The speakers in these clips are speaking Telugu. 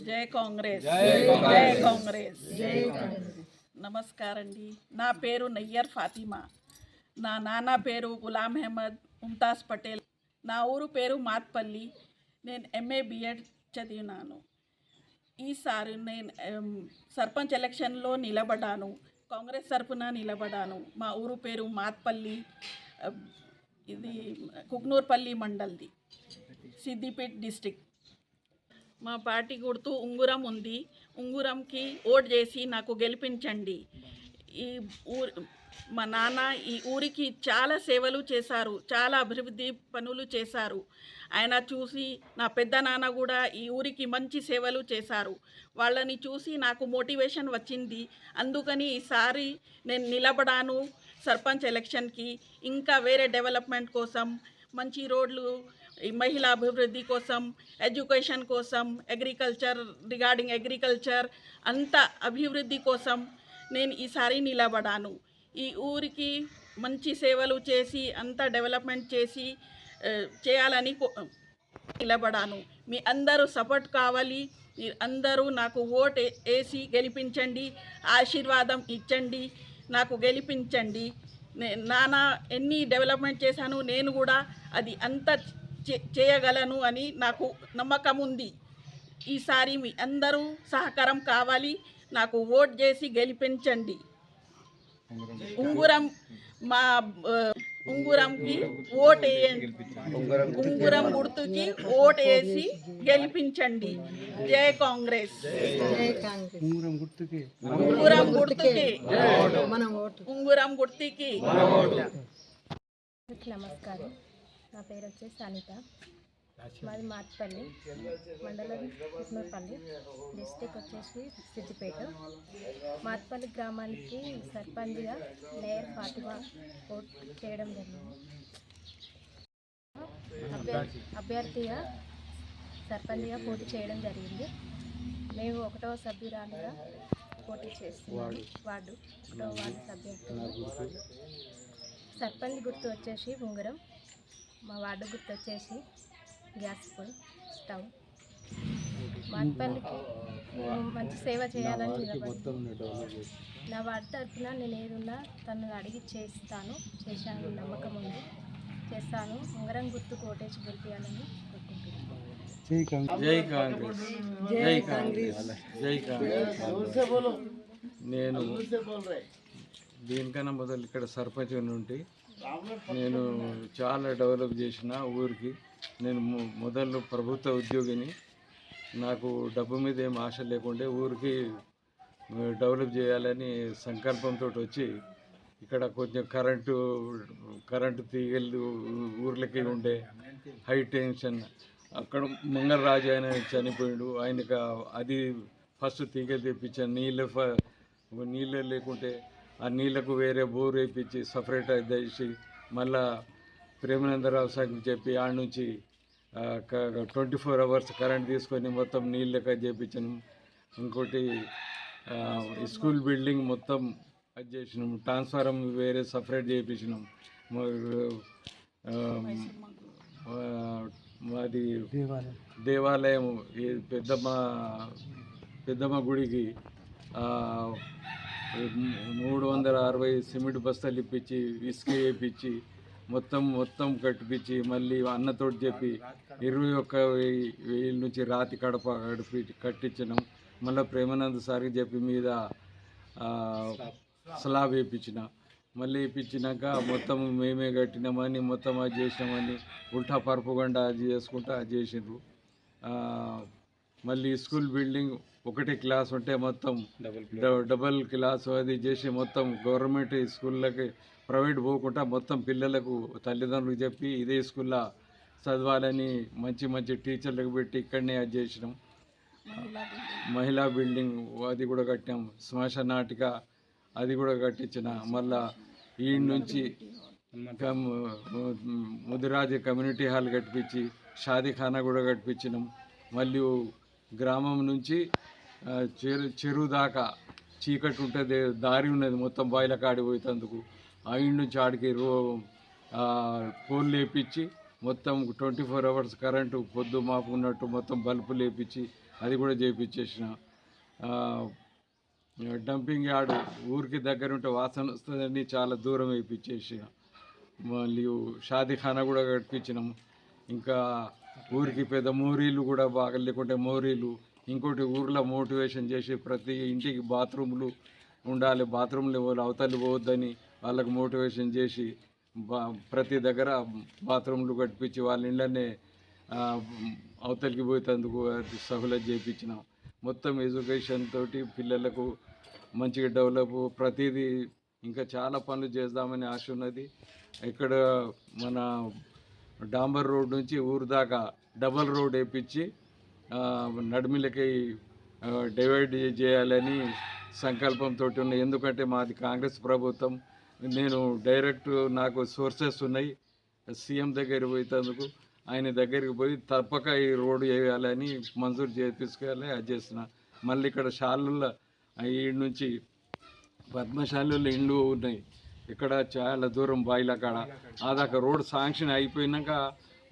జై కాంగ్రెస్, జై కాంగ్రెస్. నమస్కారం అండి. నా పేరు నయ్యర్ ఫాతిమా. నా నాన్న పేరు గులాం అహ్మద్ ముంతాజ్ పటేల్. నా ఊరు పేరు మాత్పల్లి. నేను ఎంఏ బిఎడ్ చదివినాను. ఈసారి నేను సర్పంచ్ ఎలక్షన్లో నిలబడ్డాను. కాంగ్రెస్ తరఫున నిలబడ్డాను. మా ఊరు పేరు మాత్పల్లి, ఇది కుక్నూర్పల్లి మండల్ది, సిద్దిపేట డిస్టిక్. మా పార్టీ గుర్తు ఉంగురం ఉంది. ఉంగురంకి ఓట్ చేసి నాకు గెలిపించండి. ఈ మా నాన్న ఈ ఊరికి చాలా సేవలు చేశారు, చాలా అభివృద్ధి పనులు చేశారు. ఆయన చూసి నా పెద్ద నాన్న కూడా ఈ ఊరికి మంచి సేవలు చేశారు. వాళ్ళని చూసి నాకు మోటివేషన్ వచ్చింది. అందుకని ఈసారి నేను నిలబడాను సర్పంచ్ ఎలక్షన్కి. ఇంకా వేరే డెవలప్మెంట్ కోసం, మంచి రోడ్లు, మహిళా అభివృద్ధి కోసం, ఎడ్యుకేషన్ కోసం, రిగార్డింగ్ అగ్రికల్చర్ అంత అభివృద్ధి కోసం నేను ఈసారి నిలబడాను. ఈ ఊరికి మంచి సేవలు చేసి అంత డెవలప్మెంట్ చేయాలని నిలబడాను. మీ అందరూ సపోర్ట్ కావాలి. మీరు అందరూ నాకు ఓట్ వేసి గెలిపించండి, ఆశీర్వాదం ఇచ్చండి, నాకు గెలిపించండి. నాన్న ఎన్ని డెవలప్మెంట్ చేశాను, నేను కూడా అది అంత చేయగలను అని నాకు నమ్మకం ఉంది. ఈసారి మీ అందరూ సహకారం కావాలి. నాకు ఓట్ చేసి గెలిపించండి. ఉంగురంకి ఓట్ వేయండి. ఉంగురం గుర్తుకి ఓట్ వేసి గెలిపించండి. జై కాంగ్రెస్. ఉంగురం గుర్తుకి ఉంగురం గుర్తుకి. నమస్కారం. నా పేరు వచ్చేసి అనిత. మాది మాట్పల్లి మండలం, కుట్నూర్పల్లి డిస్టిక్ వచ్చేసి సిద్దిపేట. మాట్పల్లి గ్రామానికి సర్పంచ్గా నయ్యర్ ఫాతిమా ఓట్ చేయడం జరిగింది. అభ్యర్థిగా సర్పంచ్గా పోటీ చేయడం జరిగింది. మేము 1వ సభ్యురాలుగా పోటీ చేస్తున్నాము. వార్డు 1వ వార్డు సభ్యులు. సర్పంచ్ గుర్తు వచ్చేసి ఉంగరం. మా వార్డు గుర్తు వచ్చేసి గ్యాస్ స్టవ్. మాట్పల్లికి మంచి సేవ చేయాలని నా వార్డు తరఫున నేను ఏదున్నా తను అడిగి చేశాను నమ్మకం ఉంది, చేస్తాను. ఉంగరం గుర్తు కోటేసి గెలిపించాలని కోరుకుంటున్నాను. నేను దీనికన్నా మొదలు ఇక్కడ సర్పంచ్ నుండి నేను చాలా డెవలప్ చేసిన ఊరికి. నేను మొదలు ప్రభుత్వ ఉద్యోగిని. నాకు డబ్బు మీద ఏం ఆశ లేకుండే ఊరికి డెవలప్ చేయాలని సంకల్పంతో వచ్చి ఇక్కడ కొంచెం కరెంటు తీగలు ఊర్లకి ఉండే హై టెన్షన్. అక్కడ మంగళరాజు ఆయన చనిపోయాడు. ఆయనకు అది ఫస్ట్ తీగలు తెప్పించాను. నీళ్ళు లేకుంటే ఆ నీళ్లకు వేరే బోర్ వేయించి సపరేట్ చేసి మళ్ళా ప్రేమానందరావు సార్కి చెప్పి ఆడ నుంచి 24 hours కరెంట్ తీసుకొని మొత్తం నీళ్ళక చేయించాను. ఇంకోటి స్కూల్ బిల్డింగ్ మొత్తం అది చేసినాం. ట్రాన్స్ఫారం వేరే సపరేట్ చేయించినాం. మాది దేవాలయం పెద్దమ్మ గుడికి 360 సిమెంట్ బస్తాలు ఇప్పించి, ఇసుక వేయించి మొత్తం కట్టిపించి, మళ్ళీ అన్నతోటి చెప్పి 21,000 నుంచి రాతి కడప కట్టించినాం. మళ్ళీ ప్రేమానంద్ సార్కి చెప్పి మీద స్లాబ్ వేయించిన. మళ్ళీ వేయించినాక మొత్తం మేమే కట్టినామని మొత్తం అది చేసినామని ఉల్టా పరుపుగండ అది చేసుకుంటా అది చేసిండ్రు. మళ్ళీ స్కూల్ బిల్డింగ్ 1 క్లాస్ ఉంటే మొత్తం డబల్ క్లాసు అది చేసి మొత్తం గవర్నమెంట్ స్కూళ్ళకి ప్రైవేట్ పోకుండా మొత్తం పిల్లలకు తల్లిదండ్రులకు చెప్పి ఇదే స్కూల్లో చదవాలని మంచి టీచర్లకు పెట్టి ఇక్కడనే అది చేసినాం. మహిళా బిల్డింగ్ అది కూడా కట్టాం. శ్మశానాటిక అది కూడా కట్టించిన. మళ్ళా ఈ నుంచి ముదిరాజు కమ్యూనిటీ హాల్ కట్టించి షాదీఖానా కూడా కట్టించినాం. మళ్ళీ గ్రామం నుంచి చెరువు దాకా చీకటి ఉంటుంది, దారి ఉన్నది మొత్తం బాయిల కాడి పోయేందుకు. ఆ నుంచి ఆడికి పోల్ లేపించి మొత్తం 24 hours కరెంటు పొద్దు మాపు ఉన్నట్టు మొత్తం బల్బులు వేపించి అది కూడా చేయించేసిన. డంపింగ్ యార్డ్ ఊరికి దగ్గర ఉంటే వాసన వస్తుందని చాలా దూరం వేయించేసిన. మళ్ళీ షాదీఖానా కూడా కట్టించినాము. ఇంకా ఊరికి పెద్ద మోరీలు కూడా బాగా లేకుంటే మోరీలు. ఇంకోటి ఊర్లో మోటివేషన్ చేసి ప్రతి ఇంటికి బాత్రూములు ఉండాలి, బాత్రూంలు అవతలి పోవద్దని వాళ్ళకు మోటివేషన్ చేసి ప్రతి దగ్గర బాత్రూంలు కట్టించి వాళ్ళ ఇళ్ళనే అవతలికి పోయేందుకు సహులత చేయించినాం. మొత్తం ఎడ్యుకేషన్ తోటి పిల్లలకు మంచిగా డెవలప్ ప్రతిదీ ఇంకా చాలా పనులు చేద్దామని ఆశ ఉన్నది. ఇక్కడ మన డాంబర్ రోడ్ నుంచి ఊరు దాకా డబల్ రోడ్ వేయించి నడిమిలకి డివైడ్ చేయాలని సంకల్పంతో ఉన్నాయి. ఎందుకంటే మాది కాంగ్రెస్ ప్రభుత్వం. నేను డైరెక్ట్ నాకు సోర్సెస్ ఉన్నాయి. సీఎం దగ్గరికి పోయేందుకు ఆయన దగ్గరికి పోయి తప్పక ఈ రోడ్డు వేయాలని మంజూరు చేయించుకోవాలి. అది చేసిన. మళ్ళీ ఇక్కడ షాలుల్లో ఈ నుంచి పద్మశాలలో ఇండ్లు ఉన్నాయి. ఇక్కడ చాలా దూరం బాయిల కాడ అదాక రోడ్ శాంక్షన్ అయిపోయినాక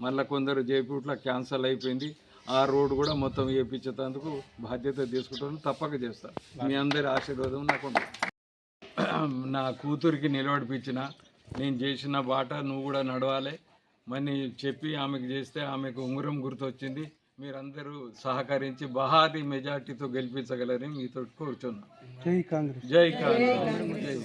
మళ్ళీ కొందరు జైపూట్లో క్యాన్సల్ అయిపోయింది. ఆ రోడ్డు కూడా మొత్తం వేయించేందుకు బాధ్యత తీసుకుంటాను. తప్పక చేస్తాను. మీ అందరి ఆశీర్వాదం నాకు ఉంటుంది. నా కూతురికి నిలబడిపించిన నేను చేసిన బాట నువ్వు కూడా నడవాలి మని చెప్పి ఆమెకు చేస్తే ఆమెకు ఉంగరం గుర్తొచ్చింది. మీరందరూ సహకరించి భారీ మెజార్టీతో గెలిపించగలరని మీతో కోరుచున్నాను. జై కాంగ్రెస్. జై కాంగ్రెస్. జై.